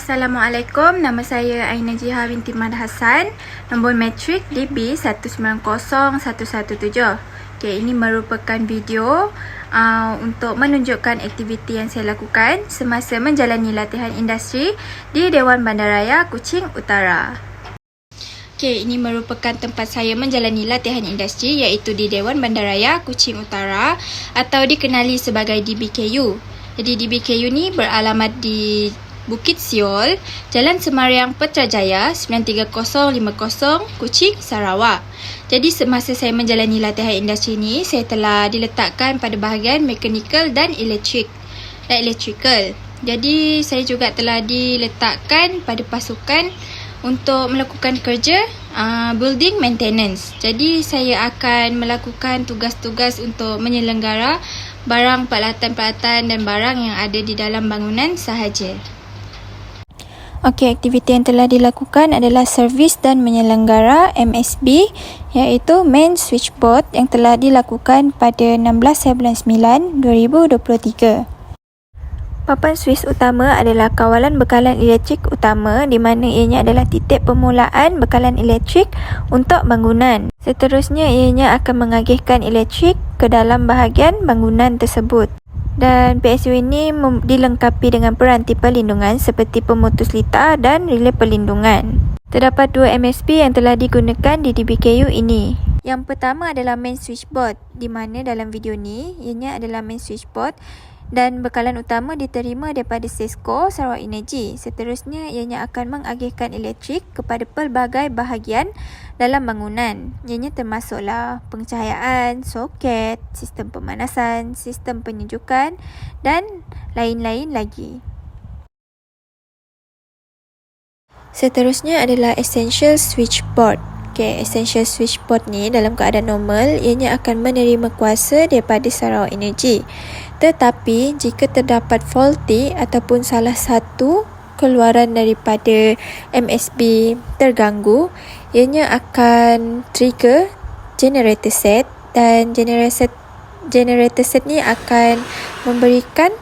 Assalamualaikum, nama saya Aina Jiha binti Mad Hassan, nombor matrik DB190117. Okay, ini merupakan video untuk menunjukkan aktiviti yang saya lakukan semasa menjalani latihan industri di Dewan Bandaraya Kuching Utara. Okay, ini merupakan tempat saya menjalani latihan industri iaitu di Dewan Bandaraya Kuching Utara atau dikenali sebagai DBKU. Jadi DBKU ni beralamat di Bukit Siol, Jalan Semariang Putrajaya 93050 Kuching, Sarawak. Jadi semasa saya menjalani latihan industri ini, saya telah diletakkan pada bahagian mechanical dan electrical. Jadi saya juga telah diletakkan pada pasukan untuk melakukan kerja building maintenance. Jadi saya akan melakukan tugas-tugas untuk menyelenggara barang peralatan-peralatan dan barang yang ada di dalam bangunan sahaja. Okey, aktiviti yang telah dilakukan adalah servis dan menyelenggara MSB iaitu Main Switchboard yang telah dilakukan pada 16/9/2023. Papan switch utama adalah kawalan bekalan elektrik utama di mana ianya adalah titik permulaan bekalan elektrik untuk bangunan. Seterusnya ianya akan mengagihkan elektrik ke dalam bahagian bangunan tersebut. Dan PSU ini dilengkapi dengan peranti perlindungan seperti pemutus litar dan relay perlindungan. Terdapat 2 MSB yang telah digunakan di DBKU ini. Yang pertama adalah main switchboard, di mana dalam video ni ianya adalah main switchboard dan bekalan utama diterima daripada SESCO Sarawak Energy. Seterusnya ianya akan mengagihkan elektrik kepada pelbagai bahagian dalam bangunan. Ianya termasuklah pencahayaan, soket, sistem pemanasan, sistem penyejukan dan lain-lain lagi. Seterusnya adalah essential switchboard. Okay, essential switchboard ni dalam keadaan normal ianya akan menerima kuasa daripada Sarawak Energy. Tetapi jika terdapat faulty ataupun salah satu keluaran daripada MSB terganggu, ianya akan trigger generator set dan generator set ni akan memberikan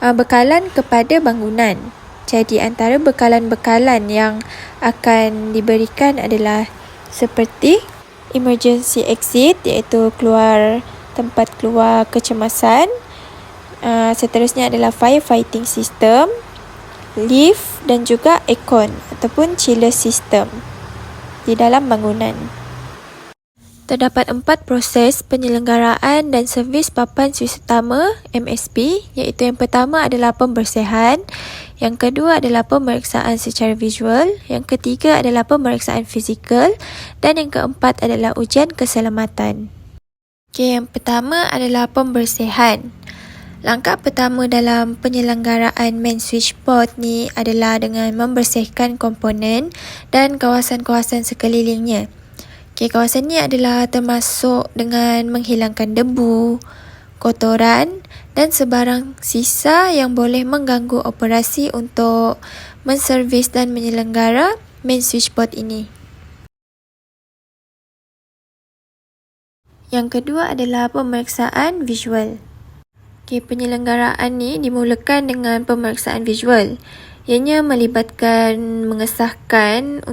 bekalan kepada bangunan. Jadi antara bekalan-bekalan yang akan diberikan adalah seperti emergency exit iaitu tempat keluar kecemasan. Seterusnya adalah firefighting system, lift dan juga aircon ataupun chiller system di dalam bangunan. Terdapat 4 proses penyelenggaraan dan servis papan switch utama MSB iaitu yang pertama adalah pembersihan, yang kedua adalah pemeriksaan secara visual, yang ketiga adalah pemeriksaan fizikal dan yang keempat adalah ujian keselamatan. Okey, yang pertama adalah pembersihan. Langkah pertama dalam penyelenggaraan main switchboard ni adalah dengan membersihkan komponen dan kawasan-kawasan sekelilingnya. Okay, kawasan ni adalah termasuk dengan menghilangkan debu, kotoran dan sebarang sisa yang boleh mengganggu operasi untuk menservis dan menyelenggara main switchboard ini. Yang kedua adalah pemeriksaan visual. Okay, penyelenggaraan ni dimulakan dengan pemeriksaan visual. Ianya melibatkan mengesahkan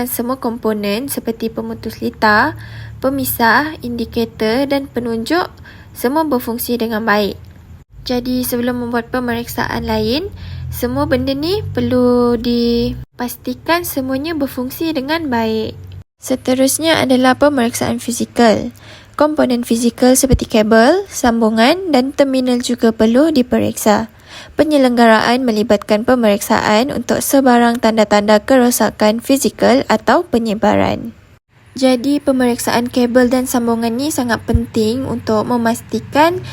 semua komponen seperti pemutus litar, pemisah, indikator dan penunjuk semua berfungsi dengan baik. Jadi sebelum membuat pemeriksaan lain, semua benda ni perlu dipastikan semuanya berfungsi dengan baik. Seterusnya adalah pemeriksaan fizikal. Komponen fizikal seperti kabel, sambungan dan terminal juga perlu diperiksa. Penyelenggaraan melibatkan pemeriksaan untuk sebarang tanda-tanda kerosakan fizikal atau penyebaran. Jadi pemeriksaan kabel dan sambungan ni sangat penting untuk memastikan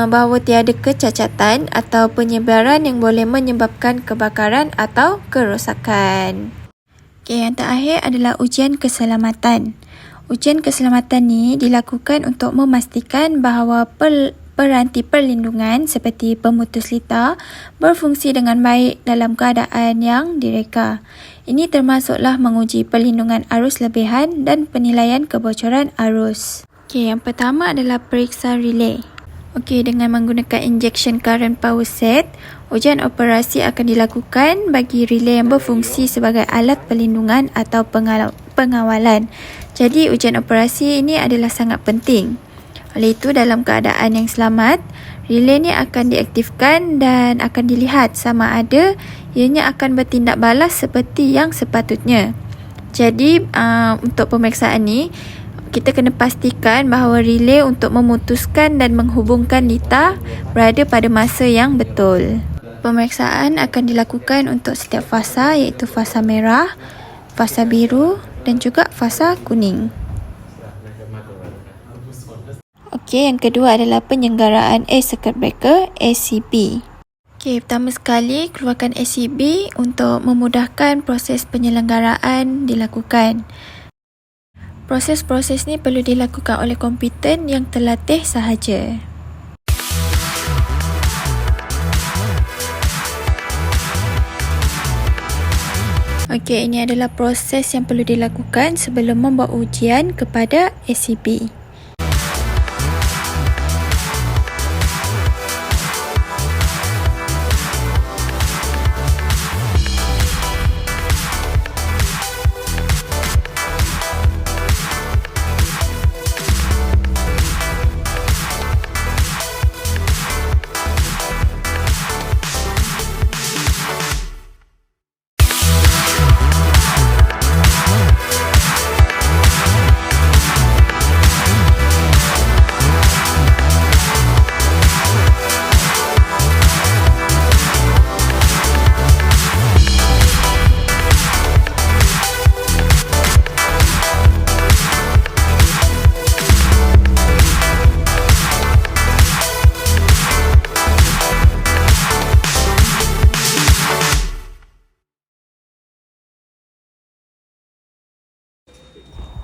bahawa tiada kecacatan atau penyebaran yang boleh menyebabkan kebakaran atau kerosakan. Okay, yang terakhir adalah ujian keselamatan. Ujian keselamatan ni dilakukan untuk memastikan bahawa peranti perlindungan seperti pemutus litar berfungsi dengan baik dalam keadaan yang direka. Ini termasuklah menguji perlindungan arus lebihan dan penilaian kebocoran arus. Okey, yang pertama adalah periksa relay. Okey, dengan menggunakan injection current power set, ujian operasi akan dilakukan bagi relay yang berfungsi sebagai alat perlindungan atau pengawalan. Jadi, ujian operasi ini adalah sangat penting. Oleh itu, dalam keadaan yang selamat, relay ini akan diaktifkan dan akan dilihat sama ada ianya akan bertindak balas seperti yang sepatutnya. Jadi, untuk pemeriksaan ni, kita kena pastikan bahawa relay untuk memutuskan dan menghubungkan litar berada pada masa yang betul. Pemeriksaan akan dilakukan untuk setiap fasa, iaitu fasa merah, fasa biru dan juga fasa kuning. Okey, yang kedua adalah penyelenggaraan circuit breaker ACB. Okey, pertama sekali keluarkan ACB untuk memudahkan proses penyelenggaraan dilakukan. Proses-proses ni perlu dilakukan oleh kompeten yang terlatih sahaja. Okey, ini adalah proses yang perlu dilakukan sebelum membuat ujian kepada ACB.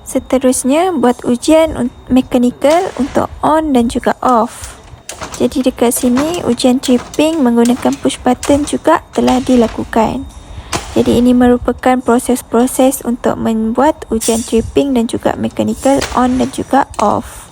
Seterusnya, buat ujian mechanical untuk on dan juga off. Jadi dekat sini, ujian tripping menggunakan push button juga telah dilakukan. Jadi ini merupakan proses-proses untuk membuat ujian tripping dan juga mechanical on dan juga off.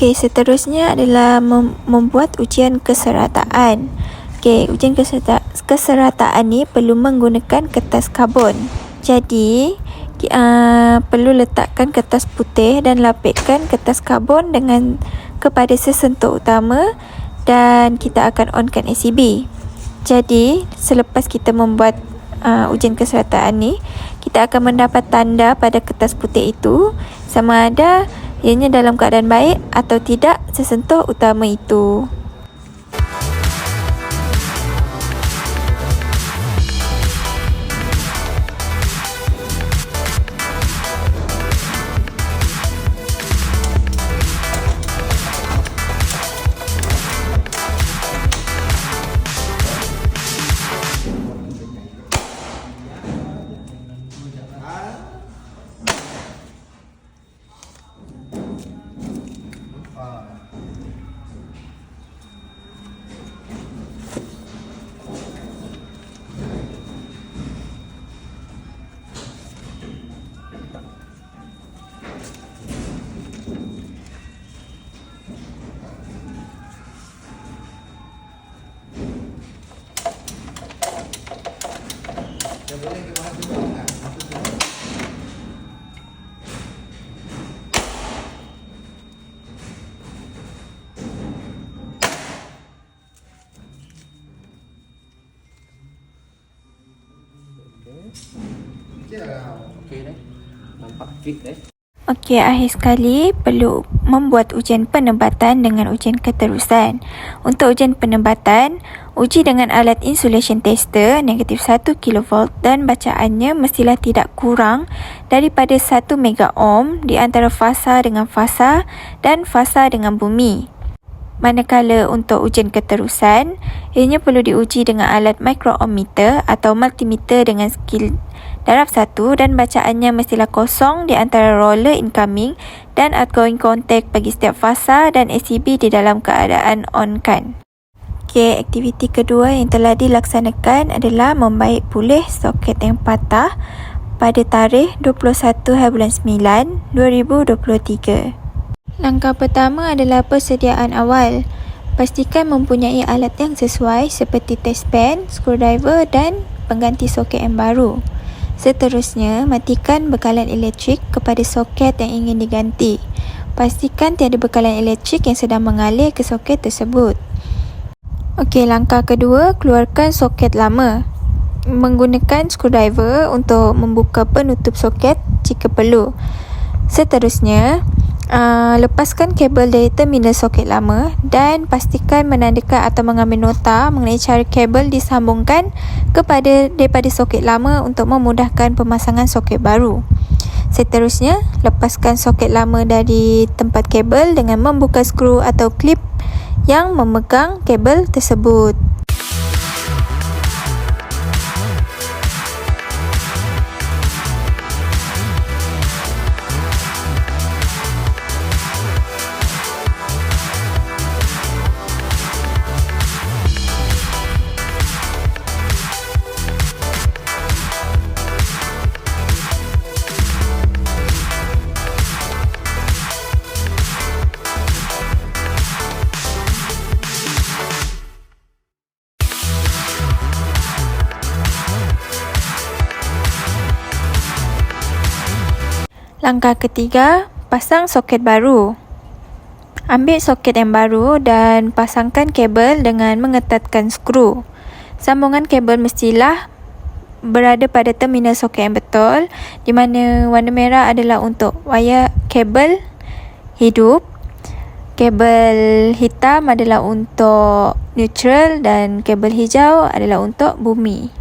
Okey, seterusnya adalah membuat ujian keserataan. Okey, ujian keserataan ni perlu menggunakan kertas karbon. Jadi, perlu letakkan kertas putih dan lapikkan kertas karbon kepada sesentuh utama dan kita akan onkan ACB. Jadi, selepas kita membuat ujian keserataan ni, kita akan mendapat tanda pada kertas putih itu sama ada ianya dalam keadaan baik atau tidak sesentuh utama itu. Okey dah. Nampak fit dah. Okey, akhir sekali perlu membuat ujian penebatan dengan ujian keterusan. Untuk ujian penebatan, uji dengan alat insulation tester negatif 1 kV dan bacaannya mestilah tidak kurang daripada 1 mega ohm di antara fasa dengan fasa dan fasa dengan bumi. Manakala untuk ujian keterusan, ianya perlu diuji dengan alat microohmmeter atau multimeter dengan skil darab 1 dan bacaannya mestilah kosong di antara roller incoming dan outgoing contact bagi setiap fasa dan ACB di dalam keadaan on kan. Okey, aktiviti kedua yang telah dilaksanakan adalah membaik pulih soket yang patah pada tarikh 21/9/2023. Langkah pertama adalah persediaan awal. Pastikan mempunyai alat yang sesuai seperti test pen, screwdriver dan pengganti soket yang baru. Seterusnya, matikan bekalan elektrik kepada soket yang ingin diganti. Pastikan tiada bekalan elektrik yang sedang mengalir ke soket tersebut. Okey, langkah kedua, keluarkan soket lama. Menggunakan screwdriver untuk membuka penutup soket jika perlu. Seterusnya, lepaskan kabel dari terminal soket lama dan pastikan menandakan atau mengambil nota mengenai cara kabel disambungkan daripada soket lama untuk memudahkan pemasangan soket baru. Seterusnya, lepaskan soket lama dari tempat kabel dengan membuka skru atau klip yang memegang kabel tersebut. Langkah ketiga, pasang soket baru. Ambil soket yang baru dan pasangkan kabel dengan mengetatkan skru. Sambungan kabel mestilah berada pada terminal soket yang betul, di mana warna merah adalah untuk wayar kabel hidup, kabel hitam adalah untuk neutral dan kabel hijau adalah untuk bumi.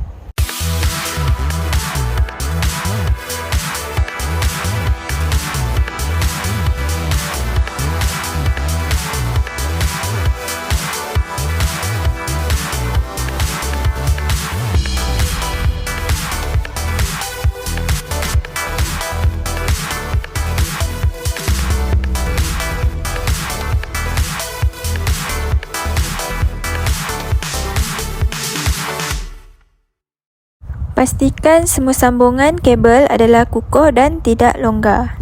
Pastikan semua sambungan kabel adalah kukuh dan tidak longgar.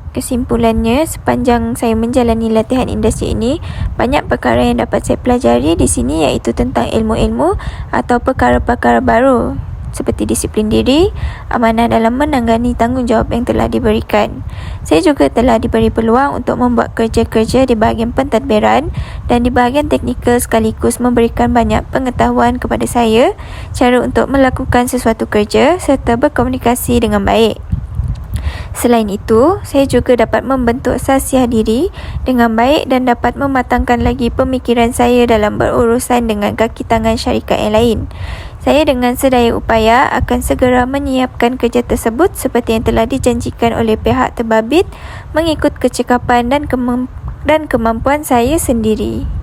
Kesimpulannya, sepanjang saya menjalani latihan industri ini, banyak perkara yang dapat saya pelajari di sini iaitu tentang ilmu-ilmu atau perkara-perkara baru seperti disiplin diri, amanah dalam menangani tanggungjawab yang telah diberikan. Saya juga telah diberi peluang untuk membuat kerja-kerja di bahagian pentadbiran dan di bahagian teknikal sekaligus memberikan banyak pengetahuan kepada saya cara untuk melakukan sesuatu kerja serta berkomunikasi dengan baik. Selain itu, saya juga dapat membentuk sasiah diri dengan baik dan dapat mematangkan lagi pemikiran saya dalam berurusan dengan kaki tangan syarikat yang lain. Saya dengan sedaya upaya akan segera menyiapkan kerja tersebut seperti yang telah dijanjikan oleh pihak terbabit mengikut kecekapan dan kemampuan saya sendiri.